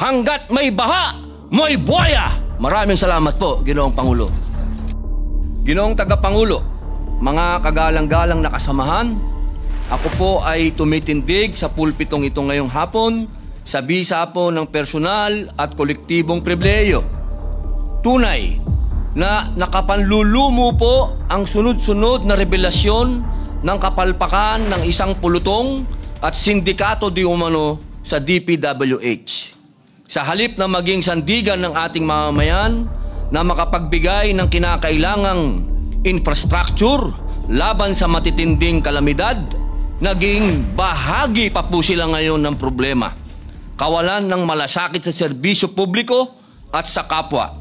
Hanggat may baha, may buhaya. Maraming salamat po, Ginoong Pangulo. Ginoong Tagapangulo, mga kagalang-galang na kasamahan, ako po ay tumitindig sa pulpitong ito ngayong hapon sa bisa po ng personal at kolektibong pribilehiyo. Tunay na nakapanlulumo po ang sunod-sunod na revelasyon ng kapalpakan ng isang pulutong at sindikato di umano sa DPWH. Sa halip na maging sandigan ng ating mamamayan na makapagbigay ng kinakailangang infrastructure laban sa matitinding kalamidad, naging bahagi pa po sila ngayon ng problema. Kawalan ng malasakit sa serbisyo publiko at sa kapwa.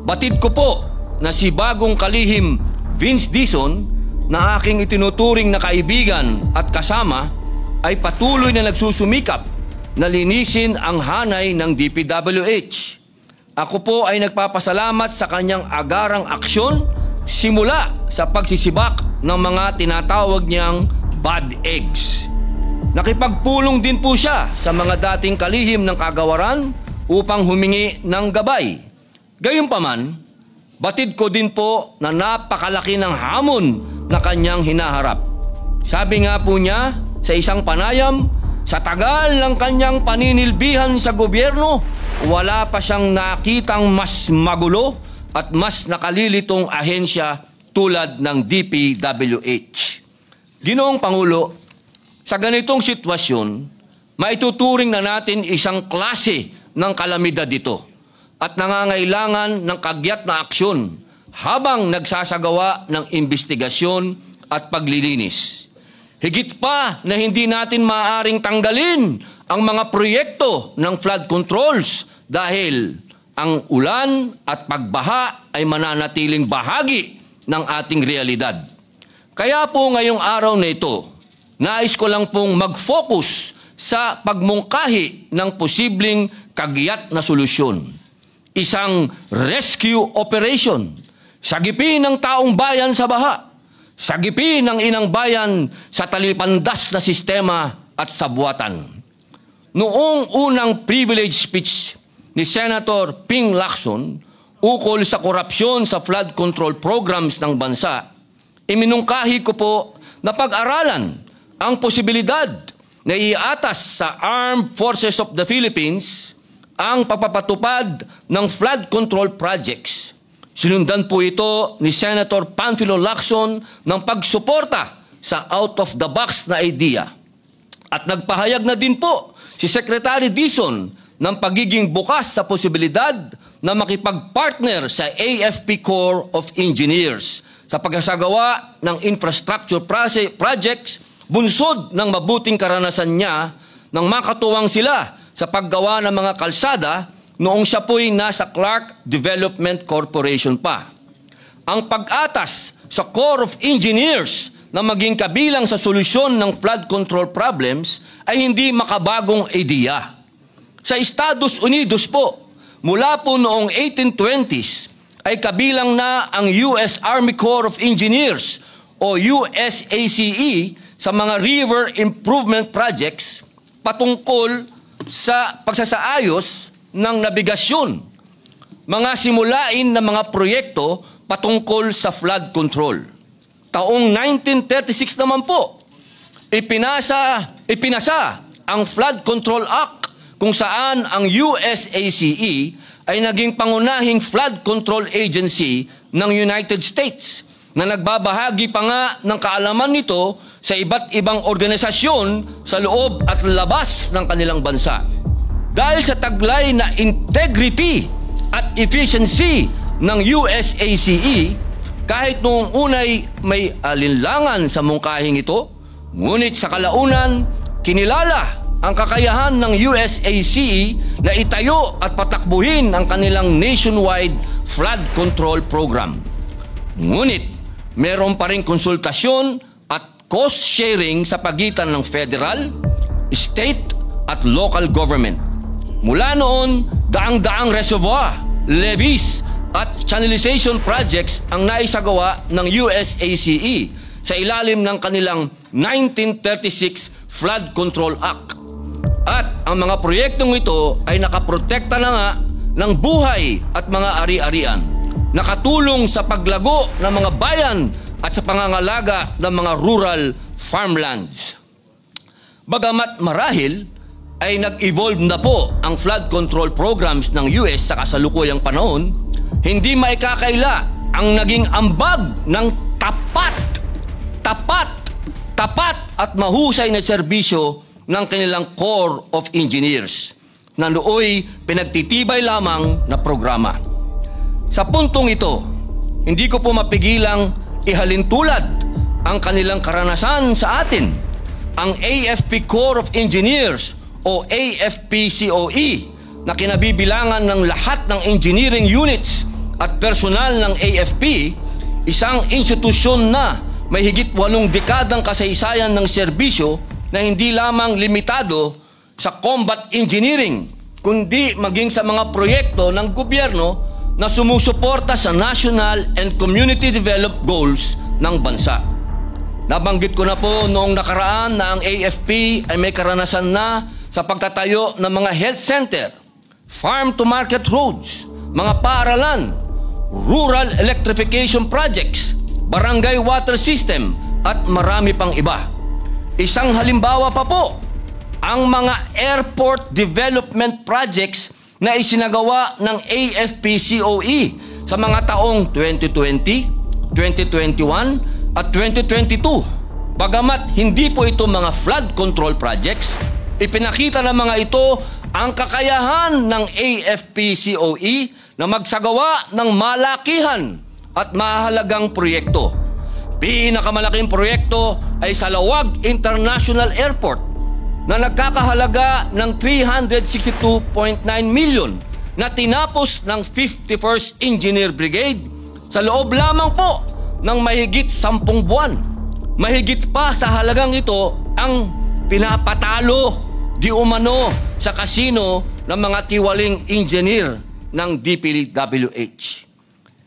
Batid ko po na si bagong kalihim Vince Dizon na aking itinuturing na kaibigan at kasama ay patuloy na nagsusumikap na linisin ang hanay ng DPWH. Ako po ay nagpapasalamat sa kanyang agarang aksyon simula sa pagsisibak ng mga tinatawag niyang bad eggs. Nakipagpulong din po siya sa mga dating kalihim ng kagawaran upang humingi ng gabay. Gayunpaman, batid ko din po na napakalaki ng hamon na kanyang hinaharap. Sabi nga po niya sa isang panayam, sa tagal ng kanyang paninilbihan sa gobyerno, wala pa siyang nakitang mas magulo at mas nakalilitong ahensya tulad ng DPWH. Ginoong Pangulo, sa ganitong sitwasyon, maituturing na natin isang klase ng kalamidad ito at nangangailangan ng kagyat na aksyon habang nagsasagawa ng investigasyon at paglilinis. Higit pa na hindi natin maaaring tanggalin ang mga proyekto ng flood controls dahil ang ulan at pagbaha ay mananatiling bahagi ng ating realidad. Kaya po ngayong araw na ito, nais ko lang pong mag-focus sa pagmungkahi ng posibleng kagyat na solusyon. Isang rescue operation, sagipin ng taong bayan sa baha, sagipin ng inang bayan sa talipandas na sistema at sabuatan. Noong unang privilege speech ni Senator Ping Lacson ukol sa korupsyon sa flood control programs ng bansa, iminungkahi ko po na pag-aralan ang posibilidad na iatas sa Armed Forces of the Philippines ang pagpapatupad ng flood control projects. Sinundan po ito ni Senator Panfilo Lacson ng pagsuporta sa out-of-the-box na idea. At nagpahayag na din po si Secretary Dizon ng pagiging bukas sa posibilidad na makipag-partner sa AFP Corps of Engineers sa pagsasagawa ng infrastructure projects bunsod ng mabuting karanasan niya nang makatuwang sila sa paggawa ng mga kalsada noong siya po'y nasa Clark Development Corporation pa. Ang pag-atas sa Corps of Engineers na maging kabilang sa solusyon ng flood control problems ay hindi makabagong ideya. Sa Estados Unidos po, mula po noong 1820s, ay kabilang na ang US Army Corps of Engineers o USACE sa mga river improvement projects patungkol sa pagsasaayos ng nabigasyon, mga simulain na mga proyekto patungkol sa flood control. Taong 1936 naman po, ipinasa ang Flood Control Act kung saan ang USACE ay naging pangunahing flood control agency ng United States na nagbabahagi pa nga ng kaalaman nito sa iba't ibang organisasyon sa loob at labas ng kanilang bansa. Dahil sa taglay na integrity at efficiency ng USACE, kahit noong unay may alinlangan sa mungkahing ito, ngunit sa kalaunan, kinilala ang kakayahan ng USACE na itayo at patakbuhin ang kanilang nationwide flood control program. Ngunit, meron pa rin konsultasyon at cost sharing sa pagitan ng federal, state at local government. Mula noon, daang-daang reservoir, levees at channelization projects ang naisagawa ng USACE sa ilalim ng kanilang 1936 Flood Control Act. At ang mga proyektong ito ay nakaprotekta na nga ng buhay at mga ari-arian, nakatulong sa paglago ng mga bayan at sa pangangalaga ng mga rural farmlands. Bagamat marahil ay nag-evolve na po ang flood control programs ng US sa kasalukuyang panahon, hindi maikakaila ang naging ambag ng tapat at mahusay na serbisyo ng kanilang Corps of Engineers na nooy pinagtitibay lamang na programa. Sa puntong ito, hindi ko po mapigilang ihalintulad ang kanilang karanasan sa atin. Ang AFP Corps of Engineers o AFP-COE na kinabibilangan ng lahat ng engineering units at personal ng AFP, isang institusyon na may higit 8 dekadang kasaysayan ng serbisyo na hindi lamang limitado sa combat engineering, kundi maging sa mga proyekto ng gobyerno na sumusuporta sa national and community development goals ng bansa. Nabanggit ko na po noong nakaraan na ang AFP ay may karanasan na sa pagtatayo ng mga health center, farm-to-market roads, mga paaralan, rural electrification projects, barangay water system, at marami pang iba. Isang halimbawa pa po, ang mga airport development projects na isinagawa ng AFP-COE sa mga taong 2020, 2021, at 2022. Bagamat hindi po ito mga flood control projects, ipinakita ng mga ito ang kakayahan ng AFP-COE na magsagawa ng malakihan at mahalagang proyekto. Pinakamalaking proyekto ay sa Lawag International Airport na nagkakahalaga ng 362.9 million na tinapos ng 51st Engineer Brigade sa loob lamang po ng mahigit 10 buwan. Mahigit pa sa halagang ito ang pinapatalo di umano sa kasino ng mga tiwaling engineer ng DPWH.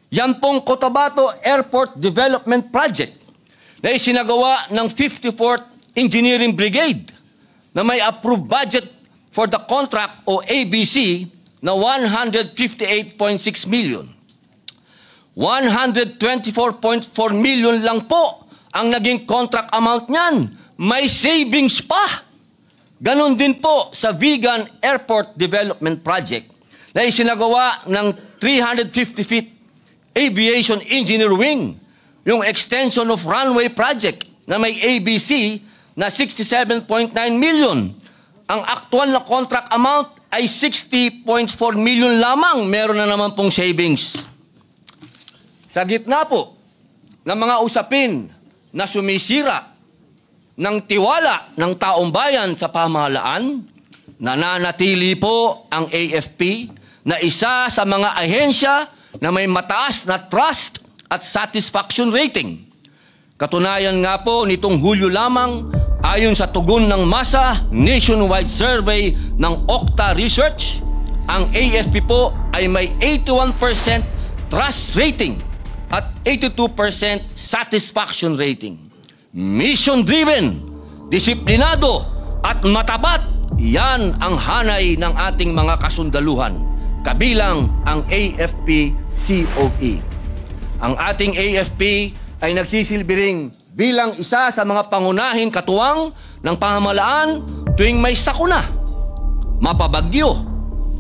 Yan pong Cotabato Airport Development Project na isinagawa ng 54th Engineering Brigade na may approved budget for the contract o ABC na 158.6 million. 124.4 million lang po ang naging contract amount niyan. May savings pa. Ganon din po sa Vigan Airport Development Project na isinagawa ng 350 feet Aviation Engineer Wing, yung extension of runway project na may ABC na 67.9 million. Ang actual na contract amount ay 60.4 million lamang. Meron na naman pong savings. Sa gitna po ng mga usapin na sumisira ng tiwala ng taong bayan sa pamahalaan, nananatili po ang AFP na isa sa mga ahensya na may mataas na trust at satisfaction rating. Katunayan nga po nitong Hulyo lamang, ayon sa tugon ng masa nationwide survey ng Okta Research, ang AFP po ay may 81% trust rating at 82% satisfaction rating. Mission-driven, disiplinado at matapat, yan ang hanay ng ating mga kasundaluhan, kabilang ang AFP-COE. Ang ating AFP ay nagsisilbi ring bilang isa sa mga pangunahing katuwang ng pamahalaan tuwing may sakuna, mapabagyo,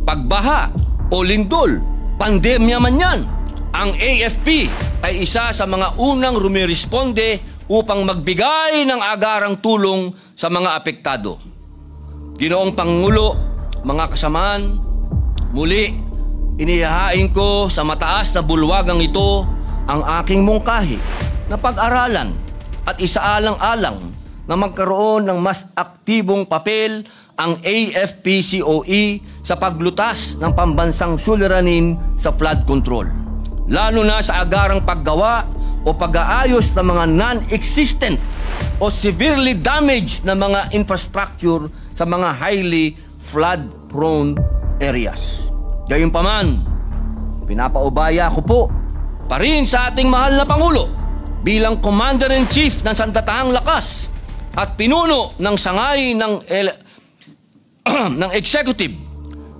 pagbaha o lindol, pandemya man yan. Ang AFP ay isa sa mga unang rumiresponde upang magbigay ng agarang tulong sa mga apektado. Ginoong Pangulo, mga kasamahan, muli inihahain ko sa mataas na bulwagang ito ang aking mungkahi na pag-aralan at isaalang-alang na magkaroon ng mas aktibong papel ang AFP-COE sa paglutas ng pambansang suliranin sa flood control, lalo na sa agarang paggawa o pag-aayos ng mga non-existent o severely damaged na mga infrastructure sa mga highly flood-prone areas. Gayunpaman, pinapaubaya ko po pa rin sa ating mahal na Pangulo bilang Commander-in-Chief ng Sandatahang Lakas at pinuno ng sangay ng ng executive,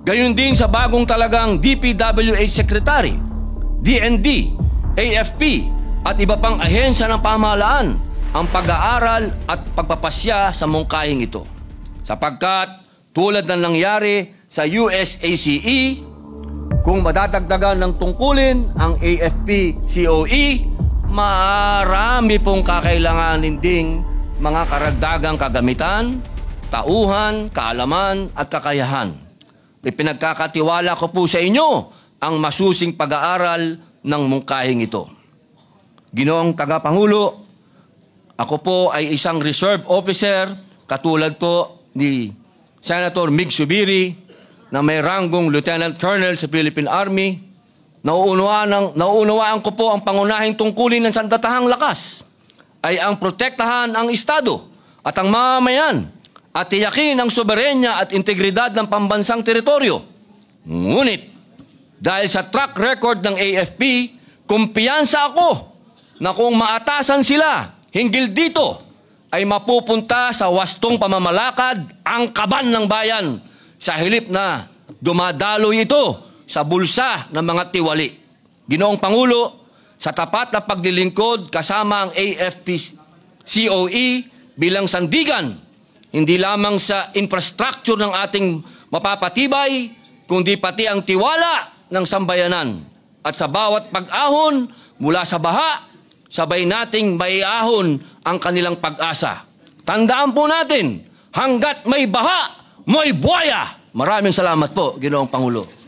gayon din sa bagong talagang DPWH Secretary, DND, AFP, at iba pang ahensya ng pamahalaan ang pag-aaral at pagpapasya sa mungkahing ito. Sapagkat tulad ng nangyari sa USACE, kung madadagdagan ng tungkulin ang AFP-COE, marami pong kakailanganin ding mga karagdagang kagamitan, tauhan, kaalaman at kakayahan. Ipinagkakatiwala ko po sa inyo ang masusing pag-aaral ng mungkahing ito. Ginoong Tagapangulo, ako po ay isang reserve officer katulad po ni Senator Mig Zubiri na may ranggong Lieutenant Colonel sa Philippine Army. Nauunawaan ko po ang pangunahing tungkulin ng sandatahang lakas ay ang protektahan ang Estado at ang mamamayan at tiyakin ang soberenya at integridad ng pambansang teritoryo. Ngunit, dahil sa track record ng AFP, kumpiyansa ako na kung maatasan sila hinggil dito, ay mapupunta sa wastong pamamalakad ang kaban ng bayan sa halip na dumadaloy ito sa bulsa ng mga tiwali. Ginoong Pangulo, sa tapat na paglilingkod kasama ang AFP-COE bilang sandigan, hindi lamang sa infrastructure ng ating mapapatibay, kundi pati ang tiwala ng sambayanan. At sa bawat pag-ahon mula sa baha, sabay nating maiahon ang kanilang pag-asa. Tandaan po natin, hanggat may baha, may buhaya. Maraming salamat po, Ginoong Pangulo.